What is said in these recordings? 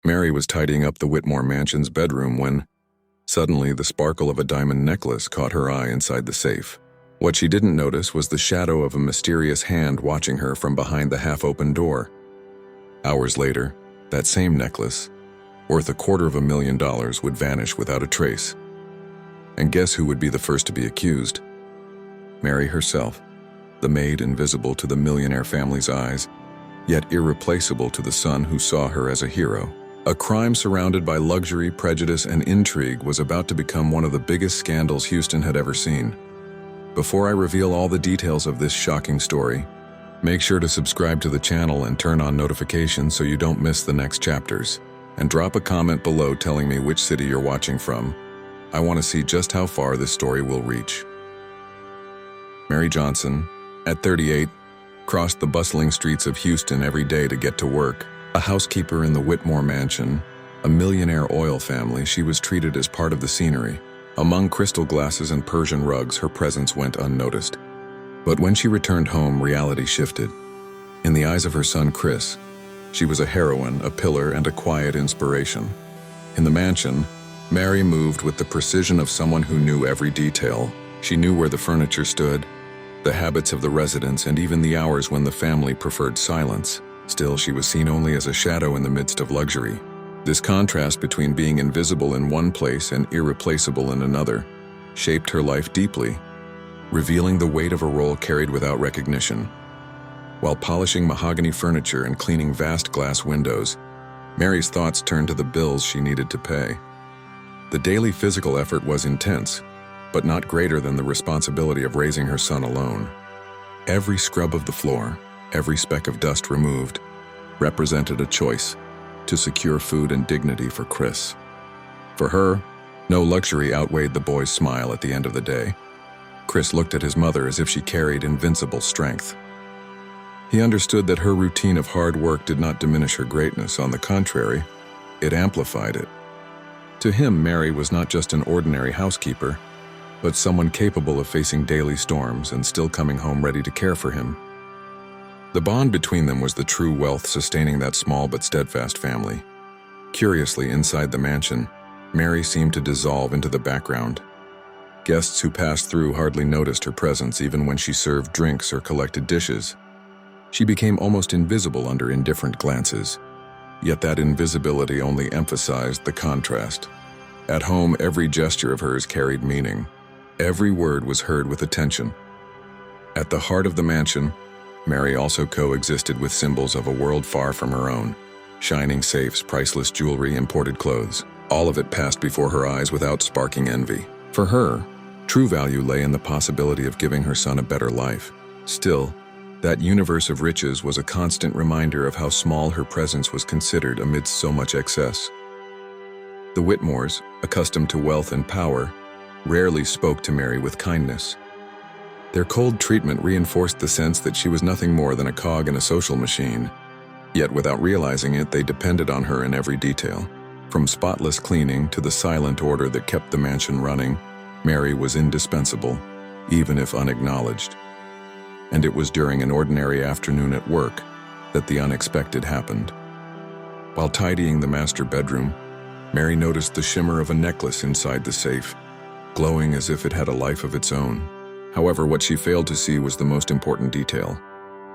Mary was tidying up the Whitmore mansion's bedroom when, suddenly, the sparkle of a diamond necklace caught her eye inside the safe. What she didn't notice was the shadow of a mysterious hand watching her from behind the half-open door. Hours later, that same necklace, worth $250,000, would vanish without a trace. And guess who would be the first to be accused? Mary herself, the maid invisible to the millionaire family's eyes, yet irreplaceable to the son who saw her as a hero. A crime surrounded by luxury, prejudice, and intrigue was about to become one of the biggest scandals Houston had ever seen. Before I reveal all the details of this shocking story, make sure to subscribe to the channel and turn on notifications so you don't miss the next chapters. And drop a comment below telling me which city you're watching from. I want to see just how far this story will reach. Mary Johnson, at 38, crossed the bustling streets of Houston every day to get to work. A housekeeper in the Whitmore mansion, a millionaire oil family, she was treated as part of the scenery. Among crystal glasses and Persian rugs, her presence went unnoticed. But when she returned home, reality shifted. In the eyes of her son Chris, she was a heroine, a pillar, and a quiet inspiration. In the mansion, Mary moved with the precision of someone who knew every detail. She knew where the furniture stood, the habits of the residents, and even the hours when the family preferred silence. Still, she was seen only as a shadow in the midst of luxury. This contrast between being invisible in one place and irreplaceable in another shaped her life deeply, revealing the weight of a role carried without recognition. While polishing mahogany furniture and cleaning vast glass windows, Mary's thoughts turned to the bills she needed to pay. The daily physical effort was intense, but not greater than the responsibility of raising her son alone. Every scrub of the floor, every speck of dust removed, represented a choice to secure food and dignity for Chris. For her, no luxury outweighed the boy's smile at the end of the day. Chris looked at his mother as if she carried invincible strength. He understood that her routine of hard work did not diminish her greatness. On the contrary, it amplified it. To him, Mary was not just an ordinary housekeeper, but someone capable of facing daily storms and still coming home ready to care for him. The bond between them was the true wealth sustaining that small but steadfast family. Curiously, inside the mansion, Mary seemed to dissolve into the background. Guests who passed through hardly noticed her presence even when she served drinks or collected dishes. She became almost invisible under indifferent glances. Yet that invisibility only emphasized the contrast. At home, every gesture of hers carried meaning. Every word was heard with attention. At the heart of the mansion, Mary also coexisted with symbols of a world far from her own. Shining safes, priceless jewelry, imported clothes. All of it passed before her eyes without sparking envy. For her, true value lay in the possibility of giving her son a better life. Still, that universe of riches was a constant reminder of how small her presence was considered amidst so much excess. The Whitmores, accustomed to wealth and power, rarely spoke to Mary with kindness. Their cold treatment reinforced the sense that she was nothing more than a cog in a social machine. Yet without realizing it, they depended on her in every detail. From spotless cleaning to the silent order that kept the mansion running, Mary was indispensable, even if unacknowledged. And it was during an ordinary afternoon at work that the unexpected happened. While tidying the master bedroom, Mary noticed the shimmer of a necklace inside the safe, glowing as if it had a life of its own. However, what she failed to see was the most important detail.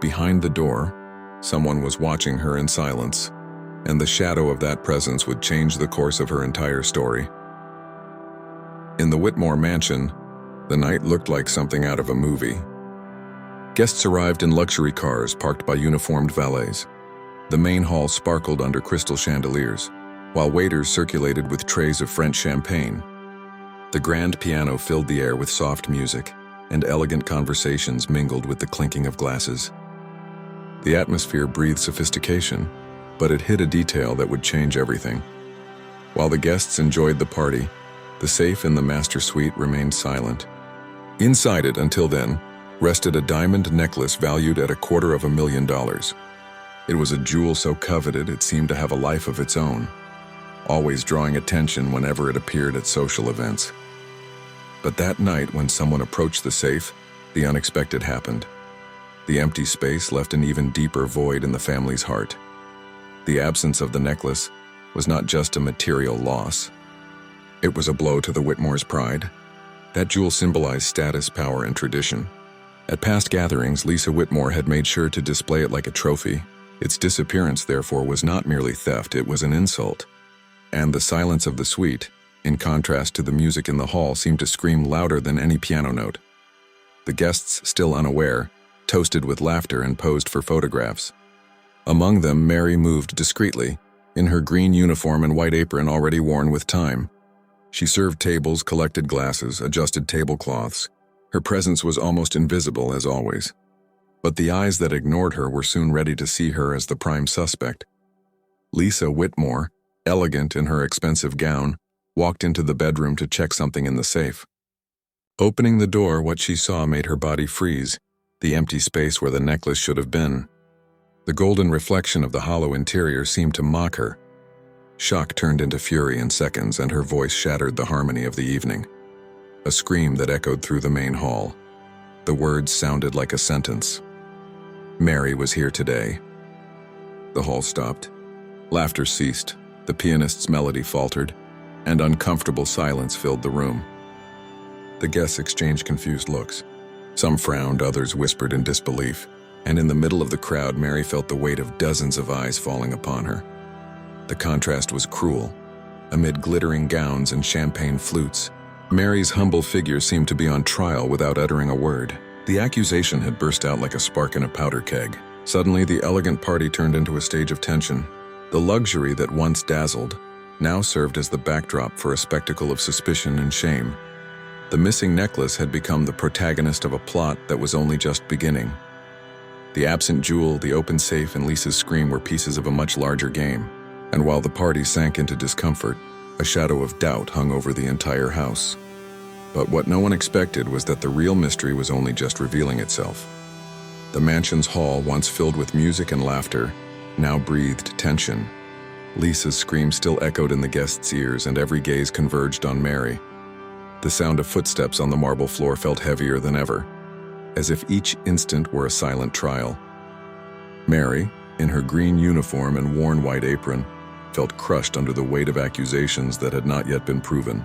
Behind the door, someone was watching her in silence, and the shadow of that presence would change the course of her entire story. In the Whitmore mansion, the night looked like something out of a movie. Guests arrived in luxury cars parked by uniformed valets. The main hall sparkled under crystal chandeliers, while waiters circulated with trays of French champagne. The grand piano filled the air with soft music, and elegant conversations mingled with the clinking of glasses. The atmosphere breathed sophistication, but it hid a detail that would change everything. While the guests enjoyed the party, the safe in the master suite remained silent. Inside it, until then, rested a diamond necklace valued at $250,000. It was a jewel so coveted it seemed to have a life of its own, always drawing attention whenever it appeared at social events. But that night, when someone approached the safe, the unexpected happened. The empty space left an even deeper void in the family's heart. The absence of the necklace, was not just a material loss. It was a blow to the Whitmore's pride. That jewel symbolized status, power, and tradition. At past gatherings, Lisa Whitmore had made sure to display it like a trophy. Its disappearance, therefore, was not merely theft, it was an insult. And the silence of the suite, in contrast to the music in the hall, seemed to scream louder than any piano note. The guests, still unaware, toasted with laughter and posed for photographs. Among them, Mary moved discreetly, in her green uniform and white apron already worn with time. She served tables, collected glasses, adjusted tablecloths. Her presence was almost invisible, as always. But the eyes that ignored her were soon ready to see her as the prime suspect. Lisa Whitmore, elegant in her expensive gown, walked into the bedroom to check something in the safe. Opening the door, what she saw made her body freeze, the empty space where the necklace should have been. The golden reflection of the hollow interior seemed to mock her. Shock turned into fury in seconds, and her voice shattered the harmony of the evening. A scream that echoed through the main hall. The words sounded like a sentence. Mary was here today. The hall stopped. Laughter ceased, the pianist's melody faltered, and uncomfortable silence filled the room. The guests exchanged confused looks. Some frowned, others whispered in disbelief, and in the middle of the crowd, Mary felt the weight of dozens of eyes falling upon her. The contrast was cruel. Amid glittering gowns and champagne flutes, Mary's humble figure seemed to be on trial without uttering a word. The accusation had burst out like a spark in a powder keg. Suddenly, the elegant party turned into a stage of tension. The luxury that once dazzled now served as the backdrop for a spectacle of suspicion and shame. The missing necklace had become the protagonist of a plot that was only just beginning. The absent jewel, the open safe, and Lisa's scream were pieces of a much larger game. And while the party sank into discomfort, a shadow of doubt hung over the entire house. But what no one expected was that the real mystery was only just revealing itself. The mansion's hall, once filled with music and laughter, now breathed tension. Lisa's scream still echoed in the guests' ears, and every gaze converged on Mary. The sound of footsteps on the marble floor felt heavier than ever, as if each instant were a silent trial. Mary, in her green uniform and worn white apron, felt crushed under the weight of accusations that had not yet been proven.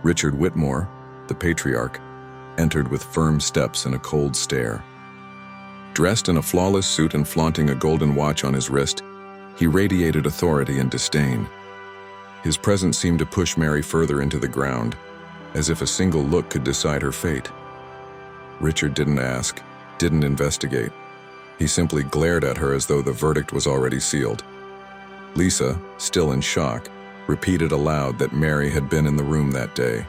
Richard Whitmore, the patriarch, entered with firm steps and a cold stare. Dressed in a flawless suit and flaunting a golden watch on his wrist, he radiated authority and disdain. His presence seemed to push Mary further into the ground, as if a single look could decide her fate. Richard didn't ask, didn't investigate. He simply glared at her as though the verdict was already sealed. Lisa, still in shock, repeated aloud that Mary had been in the room that day.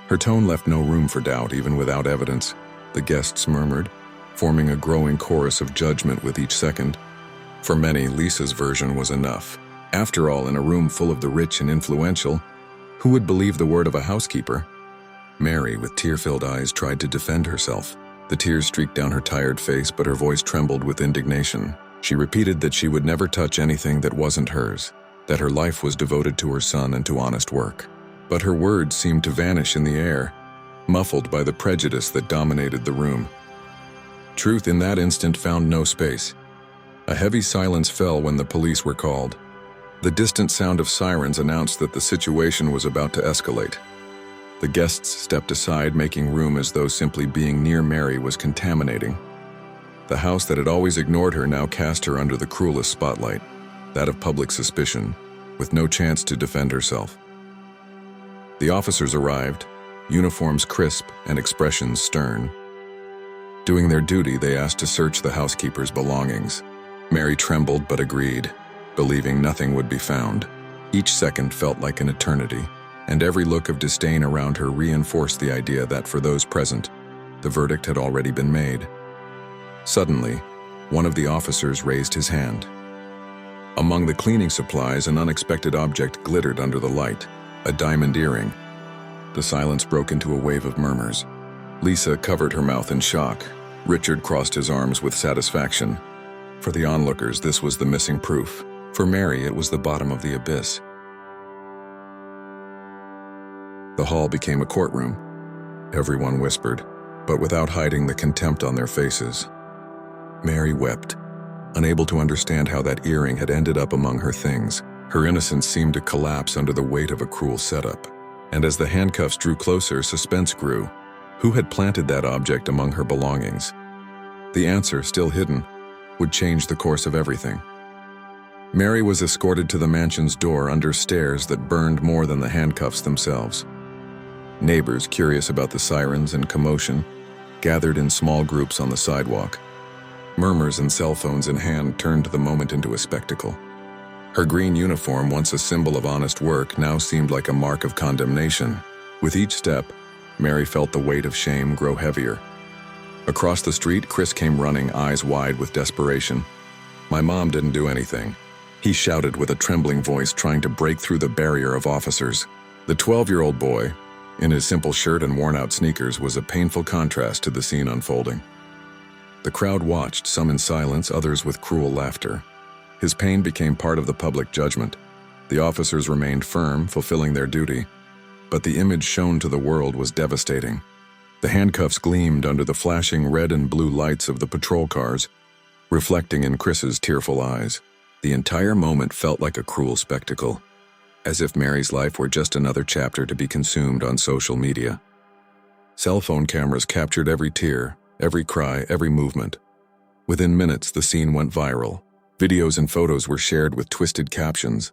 Her tone left no room for doubt, even without evidence. The guests murmured, forming a growing chorus of judgment with each second. For many, Lisa's version was enough. After all, in a room full of the rich and influential, who would believe the word of a housekeeper? Mary, with tear-filled eyes, tried to defend herself. The tears streaked down her tired face, but her voice trembled with indignation. She repeated that she would never touch anything that wasn't hers, that her life was devoted to her son and to honest work. But her words seemed to vanish in the air, muffled by the prejudice that dominated the room. Truth in that instant found no space. A heavy silence fell when the police were called. The distant sound of sirens announced that the situation was about to escalate. The guests stepped aside, making room as though simply being near Mary was contaminating. The house that had always ignored her now cast her under the cruelest spotlight, that of public suspicion, with no chance to defend herself. The officers arrived, uniforms crisp and expressions stern. Doing their duty, they asked to search the housekeeper's belongings. Mary trembled but agreed, believing nothing would be found. Each second felt like an eternity, and every look of disdain around her reinforced the idea that for those present, the verdict had already been made. Suddenly, one of the officers raised his hand. Among the cleaning supplies, an unexpected object glittered under the light, a diamond earring. The silence broke into a wave of murmurs. Lisa covered her mouth in shock. Richard crossed his arms with satisfaction. For the onlookers, this was the missing proof. For Mary, it was the bottom of the abyss. The hall became a courtroom. Everyone whispered, but without hiding the contempt on their faces. Mary wept, unable to understand how that earring had ended up among her things. Her innocence seemed to collapse under the weight of a cruel setup. And as the handcuffs drew closer, suspense grew. Who had planted that object among her belongings? The answer, still hidden, would change the course of everything. Mary was escorted to the mansion's door under stairs that burned more than the handcuffs themselves. Neighbors, curious about the sirens and commotion, gathered in small groups on the sidewalk. Murmurs and cell phones in hand turned the moment into a spectacle. Her green uniform, once a symbol of honest work, now seemed like a mark of condemnation. With each step, Mary felt the weight of shame grow heavier. Across the street, Chris came running, eyes wide with desperation. "My mom didn't do anything," he shouted with a trembling voice, trying to break through the barrier of officers. The 12-year-old boy, in his simple shirt and worn-out sneakers, was a painful contrast to the scene unfolding. The crowd watched, some in silence, others with cruel laughter. His pain became part of the public judgment. The officers remained firm, fulfilling their duty, but the image shown to the world was devastating. The handcuffs gleamed under the flashing red and blue lights of the patrol cars, reflecting in Chris's tearful eyes. The entire moment felt like a cruel spectacle, as if Mary's life were just another chapter to be consumed on social media. Cell phone cameras captured every tear, every cry, every movement. Within minutes, the scene went viral. Videos and photos were shared with twisted captions,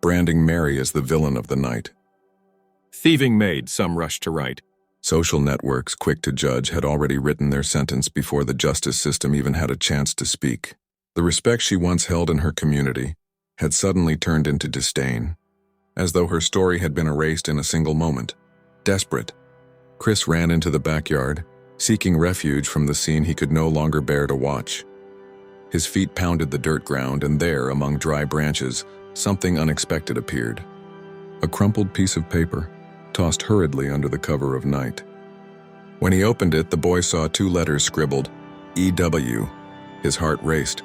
branding Mary as the villain of the night. "Thieving Maid," some rushed to write. Social networks, quick to judge, had already written their sentence before the justice system even had a chance to speak. The respect she once held in her community had suddenly turned into disdain, as though her story had been erased in a single moment. Desperate, Chris ran into the backyard, seeking refuge from the scene he could no longer bear to watch. His feet pounded the dirt ground, and there, among dry branches, something unexpected appeared. A crumpled piece of paper, tossed hurriedly under the cover of night. When he opened it, the boy saw 2 letters scribbled, EW. His heart raced,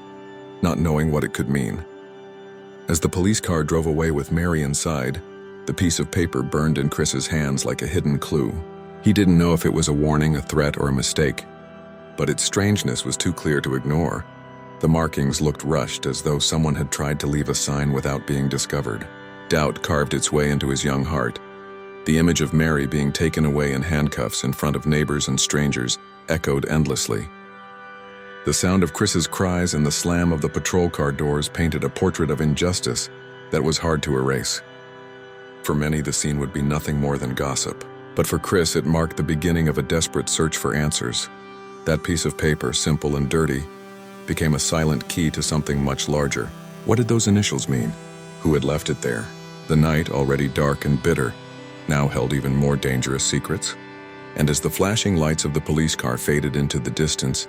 not knowing what it could mean. As the police car drove away with Mary inside, the piece of paper burned in Chris's hands like a hidden clue. He didn't know if it was a warning, a threat, or a mistake, but its strangeness was too clear to ignore. The markings looked rushed, as though someone had tried to leave a sign without being discovered. Doubt carved its way into his young heart. The image of Mary being taken away in handcuffs in front of neighbors and strangers echoed endlessly. The sound of Chris's cries and the slam of the patrol car doors painted a portrait of injustice that was hard to erase. For many, the scene would be nothing more than gossip, but for Chris, it marked the beginning of a desperate search for answers. That piece of paper, simple and dirty, became a silent key to something much larger. What did those initials mean? Who had left it there? The night, already dark and bitter, now held even more dangerous secrets. And as the flashing lights of the police car faded into the distance,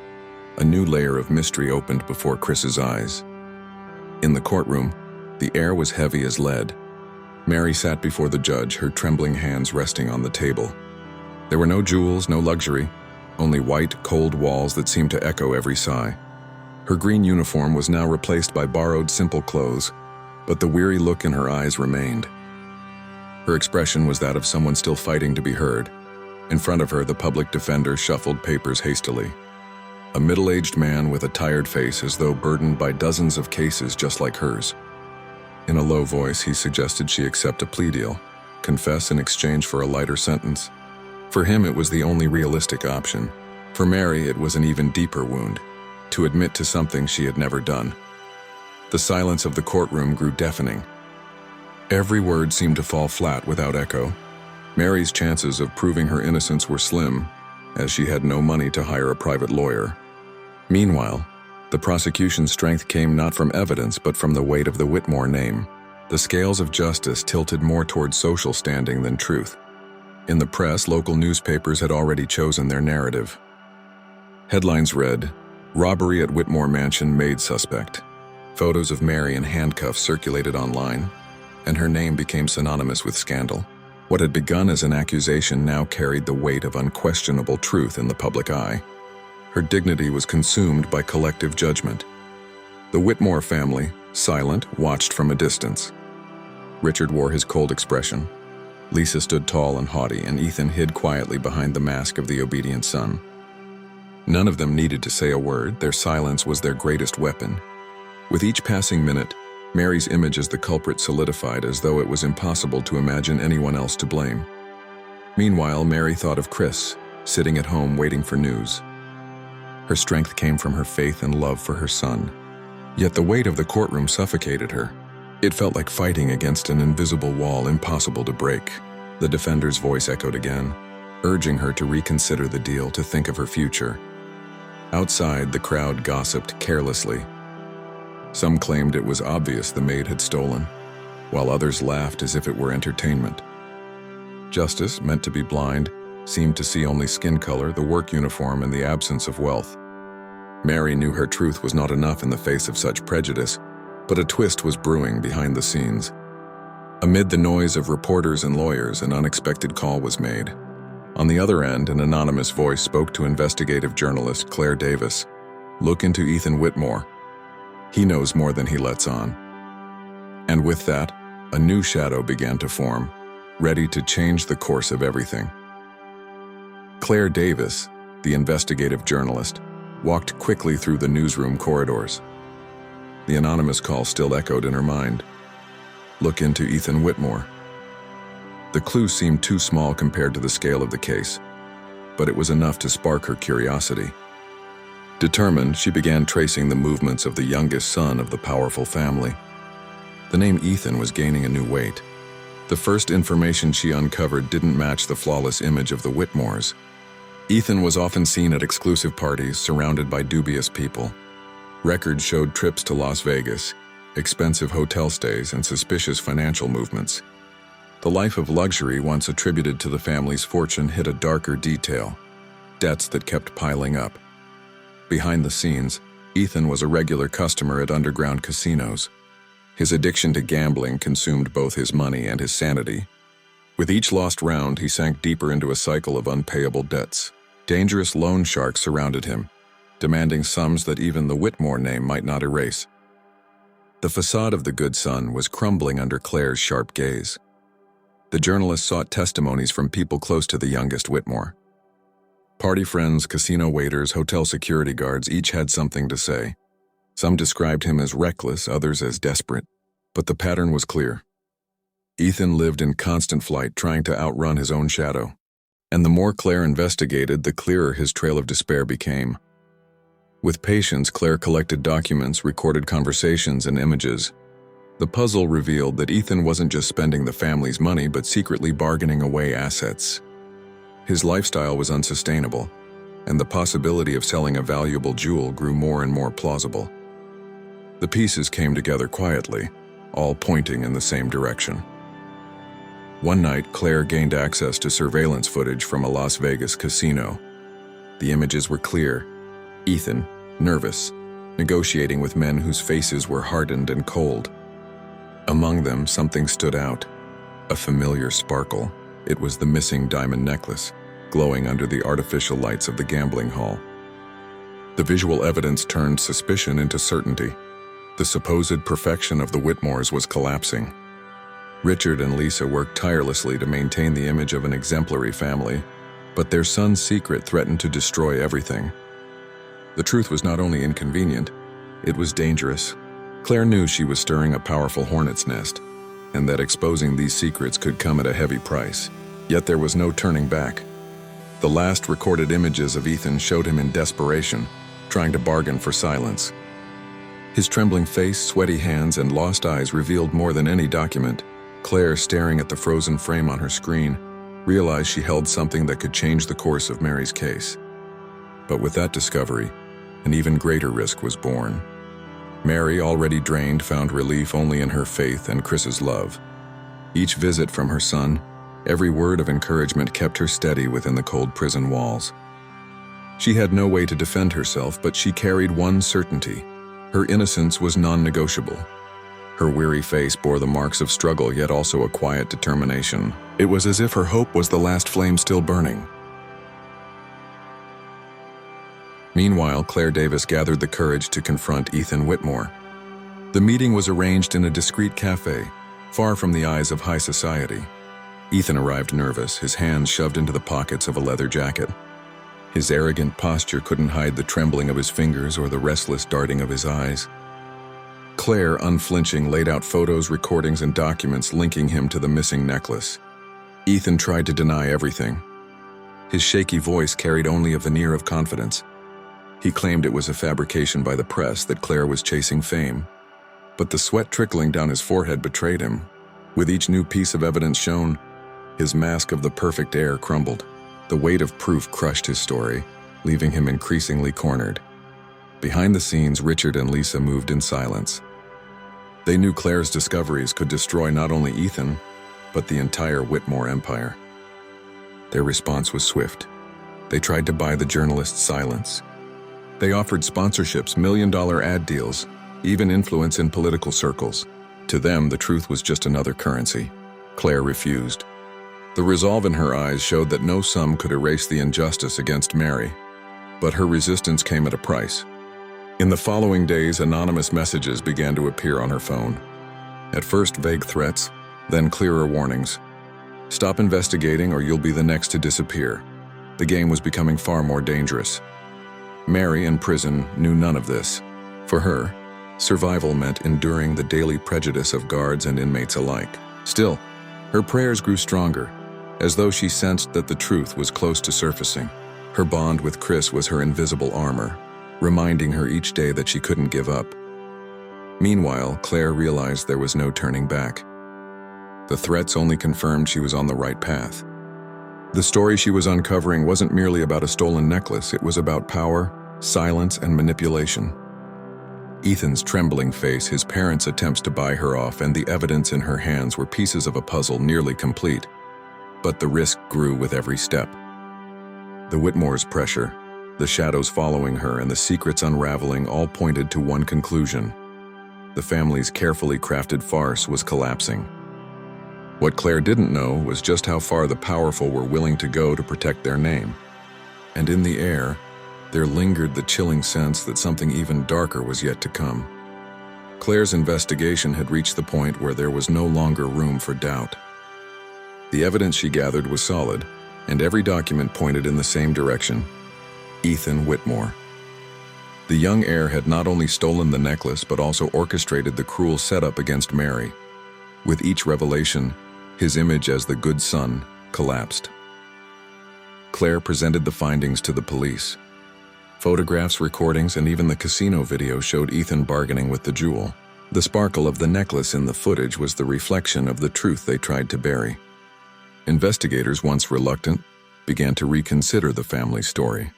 a new layer of mystery opened before Chris's eyes. In the courtroom, the air was heavy as lead. Mary sat before the judge, her trembling hands resting on the table. There were no jewels, no luxury, only white, cold walls that seemed to echo every sigh. Her green uniform was now replaced by borrowed, simple clothes, but the weary look in her eyes remained. Her expression was that of someone still fighting to be heard. In front of her, the public defender shuffled papers hastily. A middle-aged man with a tired face, as though burdened by dozens of cases just like hers. In a low voice, he suggested she accept a plea deal, confess in exchange for a lighter sentence. For him, it was the only realistic option. For Mary, it was an even deeper wound, to admit to something she had never done. The silence of the courtroom grew deafening. Every word seemed to fall flat without echo. Mary's chances of proving her innocence were slim, as she had no money to hire a private lawyer. Meanwhile, the prosecution's strength came not from evidence but from the weight of the Whitmore name. The scales of justice tilted more toward social standing than truth. In the press, local newspapers had already chosen their narrative. Headlines read, "Robbery at Whitmore Mansion Maid Suspect." Photos of Mary in handcuffs circulated online, and her name became synonymous with scandal. What had begun as an accusation now carried the weight of unquestionable truth in the public eye. Her dignity was consumed by collective judgment. The Whitmore family, silent, watched from a distance. Richard wore his cold expression. Lisa stood tall and haughty, and Ethan hid quietly behind the mask of the obedient son. None of them needed to say a word. Their silence was their greatest weapon. With each passing minute, Mary's image as the culprit solidified as though it was impossible to imagine anyone else to blame. Meanwhile, Mary thought of Chris, sitting at home waiting for news. Her strength came from her faith and love for her son. Yet the weight of the courtroom suffocated her. It felt like fighting against an invisible wall impossible to break. The defender's voice echoed again, urging her to reconsider the deal, to think of her future. Outside, the crowd gossiped carelessly. Some claimed it was obvious the maid had stolen, while others laughed as if it were entertainment. Justice, meant to be blind, seemed to see only skin color, the work uniform, and the absence of wealth. Mary knew her truth was not enough in the face of such prejudice, but a twist was brewing behind the scenes. Amid the noise of reporters and lawyers, an unexpected call was made. On the other end, an anonymous voice spoke to investigative journalist Claire Davis. "Look into Ethan Whitmore. He knows more than he lets on." And with that, a new shadow began to form, ready to change the course of everything. Claire Davis, the investigative journalist, walked quickly through the newsroom corridors. The anonymous call still echoed in her mind. "Look into Ethan Whitmore." The clue seemed too small compared to the scale of the case, but it was enough to spark her curiosity. Determined, she began tracing the movements of the youngest son of the powerful family. The name Ethan was gaining a new weight. The first information she uncovered didn't match the flawless image of the Whitmores. Ethan was often seen at exclusive parties, surrounded by dubious people. Records showed trips to Las Vegas, expensive hotel stays, and suspicious financial movements. The life of luxury once attributed to the family's fortune hid a darker detail: debts that kept piling up. Behind the scenes, Ethan was a regular customer at underground casinos. His addiction to gambling consumed both his money and his sanity. With each lost round, he sank deeper into a cycle of unpayable debts. Dangerous loan sharks surrounded him, demanding sums that even the Whitmore name might not erase. The facade of the good son was crumbling under Claire's sharp gaze. The journalist sought testimonies from people close to the youngest Whitmore. Party friends, casino waiters, hotel security guards each had something to say. Some described him as reckless, others as desperate. But the pattern was clear. Ethan lived in constant flight, trying to outrun his own shadow. And the more Claire investigated, the clearer his trail of despair became. With patience, Claire collected documents, recorded conversations, and images. The puzzle revealed that Ethan wasn't just spending the family's money, but secretly bargaining away assets. His lifestyle was unsustainable, and the possibility of selling a valuable jewel grew more and more plausible. The pieces came together quietly, all pointing in the same direction. One night, Claire gained access to surveillance footage from a Las Vegas casino. The images were clear. Ethan, nervous, negotiating with men whose faces were hardened and cold. Among them, something stood out, a familiar sparkle. It was the missing diamond necklace, glowing under the artificial lights of the gambling hall. The visual evidence turned suspicion into certainty. The supposed perfection of the Whitmores was collapsing. Richard and Lisa worked tirelessly to maintain the image of an exemplary family, but their son's secret threatened to destroy everything. The truth was not only inconvenient, it was dangerous. Claire knew she was stirring a powerful hornet's nest, and that exposing these secrets could come at a heavy price. Yet there was no turning back. The last recorded images of Ethan showed him in desperation, trying to bargain for silence. His trembling face, sweaty hands, and lost eyes revealed more than any document. Claire, staring at the frozen frame on her screen, realized she held something that could change the course of Mary's case. But with that discovery, an even greater risk was born. Mary, already drained, found relief only in her faith and Chris's love. Each visit from her son, every word of encouragement kept her steady within the cold prison walls. She had no way to defend herself, but she carried one certainty. Her innocence was non-negotiable. Her weary face bore the marks of struggle, yet also a quiet determination. It was as if her hope was the last flame still burning. Meanwhile, Claire Davis gathered the courage to confront Ethan Whitmore. The meeting was arranged in a discreet cafe, far from the eyes of high society. Ethan arrived nervous, his hands shoved into the pockets of a leather jacket. His arrogant posture couldn't hide the trembling of his fingers or the restless darting of his eyes. Claire, unflinching, laid out photos, recordings, and documents linking him to the missing necklace. Ethan tried to deny everything. His shaky voice carried only a veneer of confidence. He claimed it was a fabrication by the press, that Claire was chasing fame. But the sweat trickling down his forehead betrayed him. With each new piece of evidence shown, his mask of the perfect heir crumbled. The weight of proof crushed his story, leaving him increasingly cornered. Behind the scenes, Richard and Lisa moved in silence. They knew Claire's discoveries could destroy not only Ethan, but the entire Whitmore empire. Their response was swift. They tried to buy the journalist's silence. They offered sponsorships, million-dollar ad deals, even influence in political circles. To them, the truth was just another currency. Claire refused. The resolve in her eyes showed that no sum could erase the injustice against Mary. But her resistance came at a price. In the following days, anonymous messages began to appear on her phone. At first, vague threats, then clearer warnings. Stop investigating or you'll be the next to disappear. The game was becoming far more dangerous. Mary, in prison, knew none of this. For her, survival meant enduring the daily prejudice of guards and inmates alike. Still, her prayers grew stronger, as though she sensed that the truth was close to surfacing. Her bond with Chris was her invisible armor, reminding her each day that she couldn't give up. Meanwhile, Claire realized there was no turning back. The threats only confirmed she was on the right path. The story she was uncovering wasn't merely about a stolen necklace, it was about power, silence, and manipulation. Ethan's trembling face, his parents' attempts to buy her off, and the evidence in her hands were pieces of a puzzle nearly complete. But the risk grew with every step. The Whitmore's pressure, the shadows following her, and the secrets unraveling all pointed to one conclusion. The family's carefully crafted farce was collapsing. What Claire didn't know was just how far the powerful were willing to go to protect their name. And in the air, there lingered the chilling sense that something even darker was yet to come. Claire's investigation had reached the point where there was no longer room for doubt. The evidence she gathered was solid, and every document pointed in the same direction: Ethan Whitmore. The young heir had not only stolen the necklace but also orchestrated the cruel setup against Mary. With each revelation, his image as the good son collapsed. Claire presented the findings to the police. Photographs, recordings, and even the casino video showed Ethan bargaining with the jewel. The sparkle of the necklace in the footage was the reflection of the truth they tried to bury. Investigators, once reluctant, began to reconsider the family story.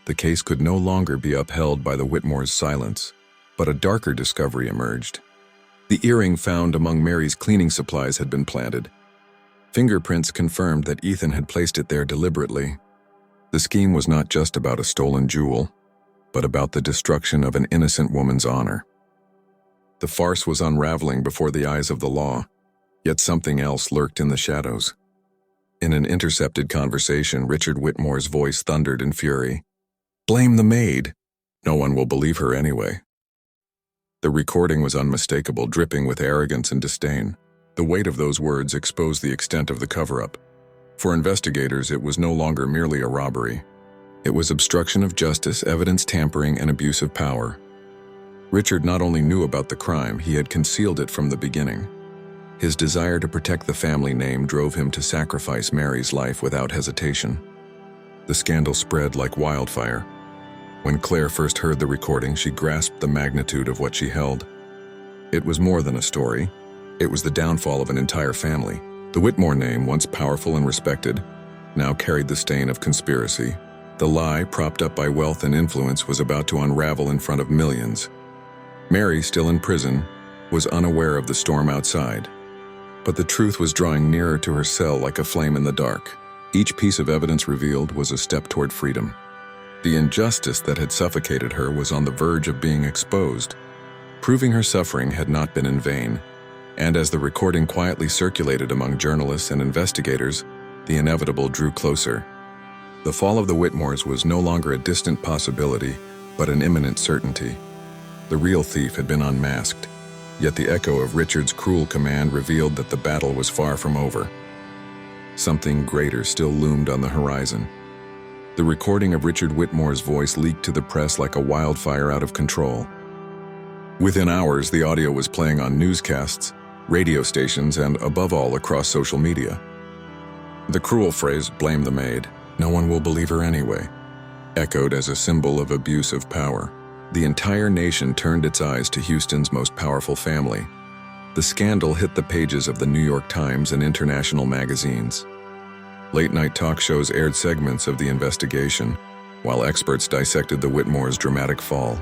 The case could no longer be upheld by the Whitmore's silence, but a darker discovery emerged. The earring found among Mary's cleaning supplies had been planted. Fingerprints confirmed that Ethan had placed it there deliberately. The scheme was not just about a stolen jewel, but about the destruction of an innocent woman's honor. The farce was unraveling before the eyes of the law, yet something else lurked in the shadows. In an intercepted conversation, Richard Whitmore's voice thundered in fury. "Blame the maid. No one will believe her anyway." The recording was unmistakable, dripping with arrogance and disdain. The weight of those words exposed the extent of the cover-up. For investigators, it was no longer merely a robbery. It was obstruction of justice, evidence tampering, and abuse of power. Richard not only knew about the crime, he had concealed it from the beginning. His desire to protect the family name drove him to sacrifice Mary's life without hesitation. The scandal spread like wildfire. When Claire first heard the recording, she grasped the magnitude of what she held. It was more than a story. It was the downfall of an entire family. The Whitmore name, once powerful and respected, now carried the stain of conspiracy. The lie, propped up by wealth and influence, was about to unravel in front of millions. Mary, still in prison, was unaware of the storm outside. But the truth was drawing nearer to her cell like a flame in the dark. Each piece of evidence revealed was a step toward freedom. The injustice that had suffocated her was on the verge of being exposed. Proving her suffering had not been in vain, and as the recording quietly circulated among journalists and investigators, the inevitable drew closer. The fall of the Whitmores was no longer a distant possibility, but an imminent certainty. The real thief had been unmasked, yet the echo of Richard's cruel command revealed that the battle was far from over. Something greater still loomed on the horizon. The recording of Richard Whitmore's voice leaked to the press like a wildfire out of control. Within hours, the audio was playing on newscasts, radio stations, and above all, across social media. The cruel phrase, "blame the maid, no one will believe her anyway," echoed as a symbol of abuse of power. The entire nation turned its eyes to Houston's most powerful family. The scandal hit the pages of the New York Times and international magazines. Late-night talk shows aired segments of the investigation, while experts dissected the Whitmores' dramatic fall.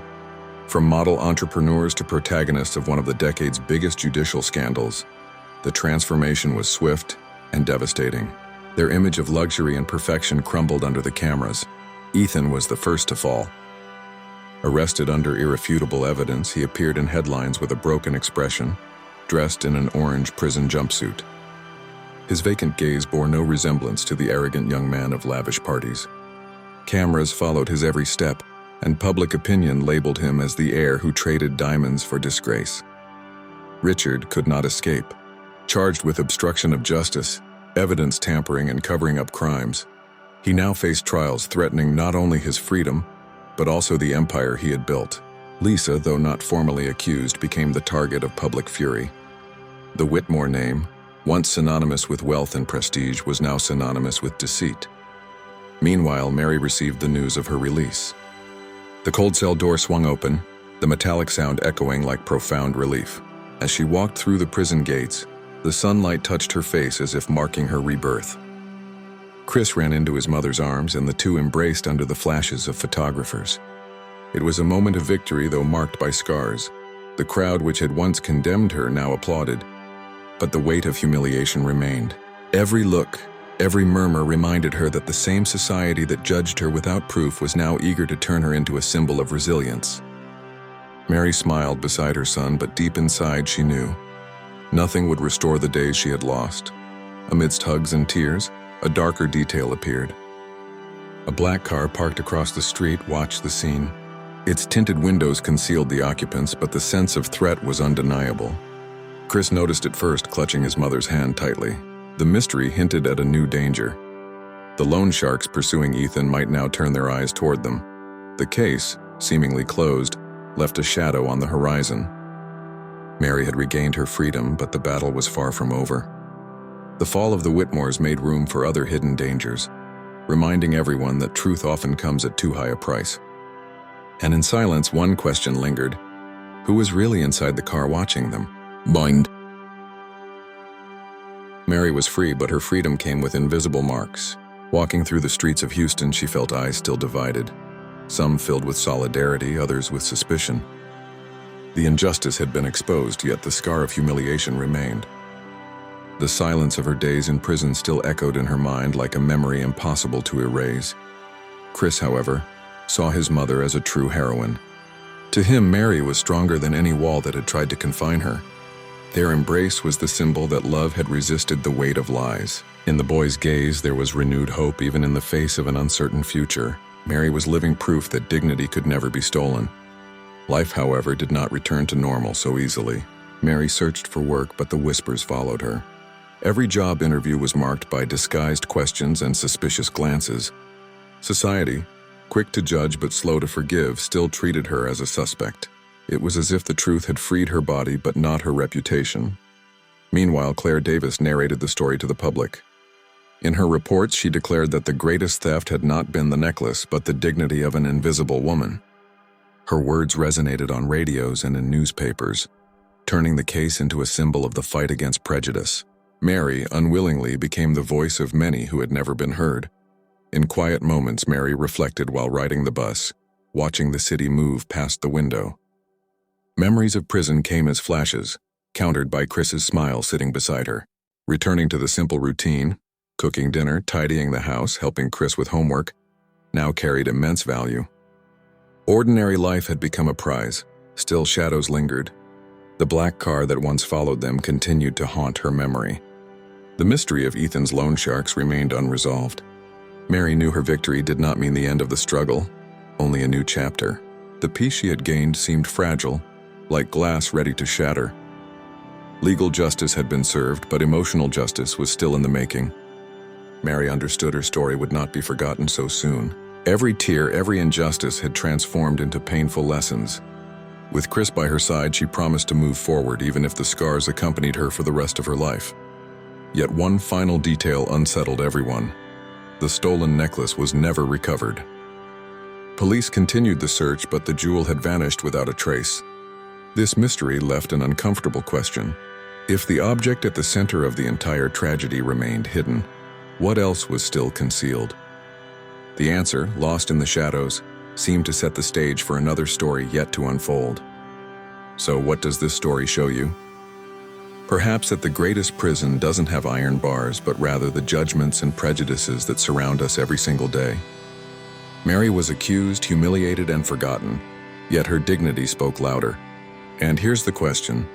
From model entrepreneurs to protagonists of one of the decade's biggest judicial scandals, the transformation was swift and devastating. Their image of luxury and perfection crumbled under the cameras. Ethan was the first to fall. Arrested under irrefutable evidence, he appeared in headlines with a broken expression, dressed in an orange prison jumpsuit. His vacant gaze bore no resemblance to the arrogant young man of lavish parties. Cameras followed his every step, and public opinion labeled him as the heir who traded diamonds for disgrace. Richard could not escape. Charged with obstruction of justice, evidence tampering, and covering up crimes, he now faced trials threatening not only his freedom, but also the empire he had built. Lisa, though not formally accused, became the target of public fury. The Whitmore name, once synonymous with wealth and prestige, was now synonymous with deceit. Meanwhile, Mary received the news of her release. The cold cell door swung open, the metallic sound echoing like profound relief. As she walked through the prison gates, the sunlight touched her face as if marking her rebirth. Chris ran into his mother's arms, and the two embraced under the flashes of photographers. It was a moment of victory, though marked by scars. The crowd which had once condemned her now applauded, but the weight of humiliation remained. Every look, every murmur reminded her that the same society that judged her without proof was now eager to turn her into a symbol of resilience. Mary smiled beside her son, but deep inside she knew nothing would restore the days she had lost. Amidst hugs and tears, a darker detail appeared. A black car parked across the street watched the scene. Its tinted windows concealed the occupants, but the sense of threat was undeniable. Chris noticed it first, clutching his mother's hand tightly. The mystery hinted at a new danger. The loan sharks pursuing Ethan might now turn their eyes toward them. The case, seemingly closed, left a shadow on the horizon. Mary had regained her freedom, but the battle was far from over. The fall of the Whitmores made room for other hidden dangers, reminding everyone that truth often comes at too high a price. And in silence, one question lingered. Who was really inside the car watching them? Maid. Mary was free, but her freedom came with invisible marks. Walking through the streets of Houston, she felt eyes still divided, some filled with solidarity, others with suspicion. The injustice had been exposed, yet the scar of humiliation remained. The silence of her days in prison still echoed in her mind like a memory impossible to erase. Chris, however, saw his mother as a true heroine. To him, Mary was stronger than any wall that had tried to confine her. Their embrace was the symbol that love had resisted the weight of lies. In the boy's gaze, there was renewed hope even in the face of an uncertain future. Mary was living proof that dignity could never be stolen. Life, however, did not return to normal so easily. Mary searched for work, but the whispers followed her. Every job interview was marked by disguised questions and suspicious glances. Society, quick to judge but slow to forgive, still treated her as a suspect. It was as if the truth had freed her body but not her reputation. Meanwhile, Claire Davis narrated the story to the public. In her reports, she declared that the greatest theft had not been the necklace, but the dignity of an invisible woman. Her words resonated on radios and in newspapers, turning the case into a symbol of the fight against prejudice. Mary, unwillingly, became the voice of many who had never been heard. In quiet moments, Mary reflected while riding the bus, watching the city move past the window. Memories of prison came as flashes, countered by Chris's smile sitting beside her. Returning to the simple routine, cooking dinner, tidying the house, helping Chris with homework, now carried immense value. Ordinary life had become a prize. Still, shadows lingered. The black car that once followed them continued to haunt her memory. The mystery of Ethan's loan sharks remained unresolved. Mary knew her victory did not mean the end of the struggle, only a new chapter. The peace she had gained seemed fragile, like glass ready to shatter. Legal justice had been served, but emotional justice was still in the making. Mary understood her story would not be forgotten so soon. Every tear, every injustice had transformed into painful lessons. With Chris by her side, she promised to move forward even if the scars accompanied her for the rest of her life. Yet one final detail unsettled everyone. The stolen necklace was never recovered. Police continued the search, but the jewel had vanished without a trace. This mystery left an uncomfortable question. If the object at the center of the entire tragedy remained hidden, what else was still concealed? The answer, lost in the shadows, seemed to set the stage for another story yet to unfold. So what does this story show you? Perhaps that the greatest prison doesn't have iron bars, but rather the judgments and prejudices that surround us every single day. Mary was accused, humiliated, and forgotten, yet her dignity spoke louder. And here's the question: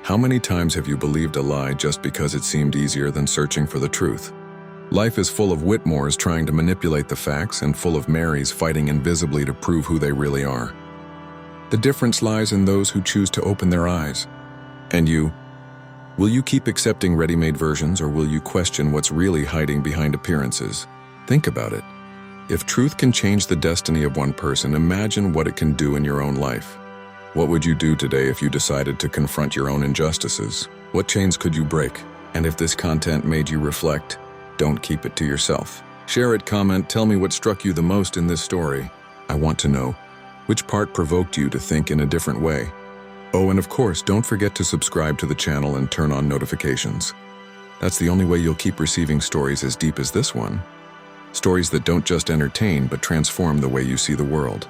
how many times have you believed a lie just because it seemed easier than searching for the truth? Life is full of Whitmores trying to manipulate the facts and full of Marys fighting invisibly to prove who they really are. The difference lies in those who choose to open their eyes. And you? Will you keep accepting ready-made versions, or will you question what's really hiding behind appearances? Think about it. If truth can change the destiny of one person, imagine what it can do in your own life. What would you do today if you decided to confront your own injustices? What chains could you break? And if this content made you reflect, don't keep it to yourself. Share it, comment, tell me what struck you the most in this story. I want to know which part provoked you to think in a different way. Oh, and of course, don't forget to subscribe to the channel and turn on notifications. That's the only way you'll keep receiving stories as deep as this one. Stories that don't just entertain, but transform the way you see the world.